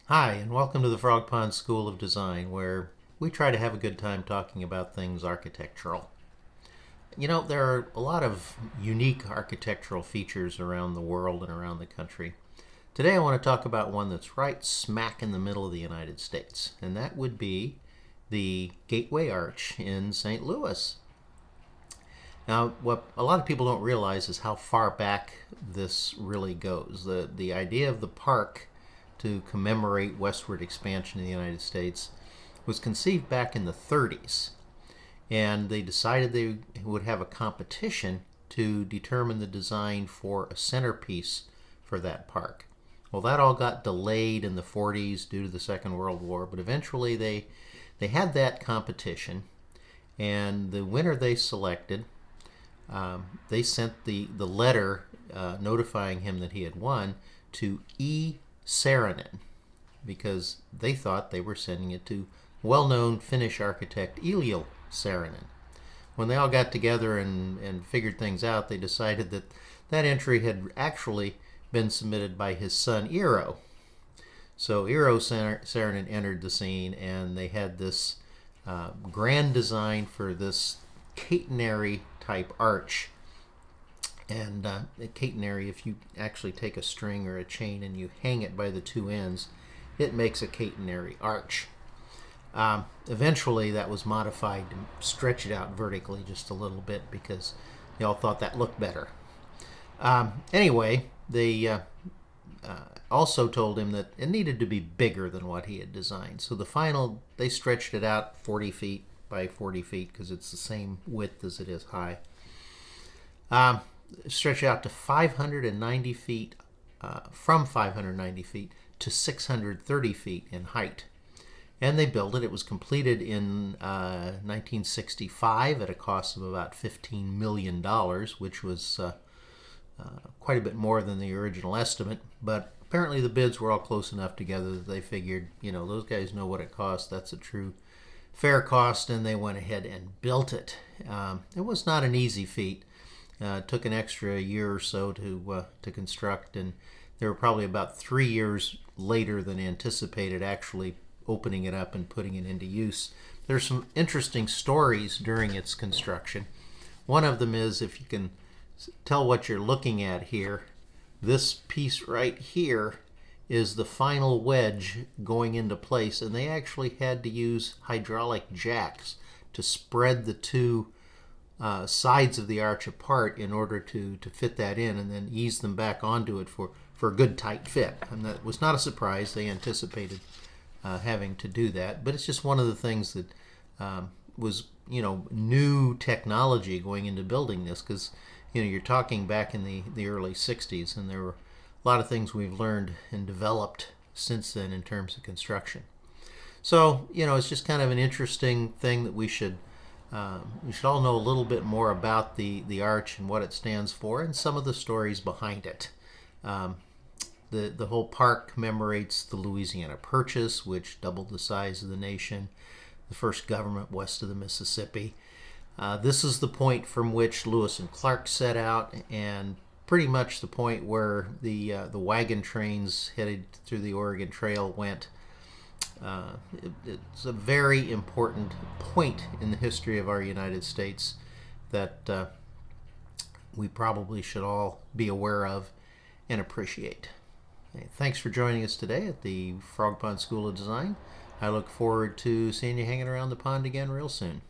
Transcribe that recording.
Hi, and welcome to the Frog Pond School of Design, where we try to have a good time talking about things architectural. You know, there are a lot of unique architectural features around the world and around the country. Today, I want to talk about one that's right smack in the middle of the United States, and that would be the Gateway Arch in St. Louis. Now, what a lot of people don't realize is how far back this really goes. The idea of the park to commemorate westward expansion in the United States was conceived back in the 30s, and they decided they would have a competition to determine the design for a centerpiece for that park. Well, that all got delayed in the 40s due to the Second World War, but eventually they had that competition, and the winner they selected, they sent the letter notifying him that he had won to E. Saarinen, because they thought they were sending it to well-known Finnish architect Eero Saarinen. When they all got together and figured things out, they decided that that entry had actually been submitted by his son Eero. So Eero Saarinen entered the scene, and they had this grand design for this catenary type arch. And a catenary, if you actually take a string or a chain and you hang it by the two ends, it makes a catenary arch. Eventually, that was modified to stretch it out vertically just a little bit because they all thought that looked better. Anyway, they also told him that it needed to be bigger than what he had designed. So they stretched it out 40 feet by 40 feet because it's the same width as it is high. Stretch out to 590 feet, from 590 feet to 630 feet in height. And they built it. It was completed in 1965 at a cost of about $15 million, which was quite a bit more than the original estimate. But apparently the bids were all close enough together that they figured, those guys know what it costs. That's a true fair cost, and they went ahead and built it. It was not an easy feat. It took an extra year or so to construct, and they were probably about 3 years later than anticipated actually opening it up and putting it into use. There's some interesting stories during its construction. One of them is, if you can tell what you're looking at here, this piece right here is the final wedge going into place, and they actually had to use hydraulic jacks to spread the two sides of the arch apart in order to fit that in, and then ease them back onto it for a good tight fit. And that was not a surprise. They anticipated having to do that, but it's just one of the things that was new technology going into building this, because you're talking back in the early 60s, and there were a lot of things we've learned and developed since then in terms of construction. So it's just kind of an interesting thing that we should all know a little bit more about the arch and what it stands for and some of the stories behind it. The whole park commemorates the Louisiana Purchase, which doubled the size of the nation, the first government west of the Mississippi. This is the point from which Lewis and Clark set out, and pretty much the point where the wagon trains headed through the Oregon Trail went. It's a very important point in the history of our United States that we probably should all be aware of and appreciate. Thanks for joining us today at the Frog Pond School of Design. I look forward to seeing you hanging around the pond again real soon.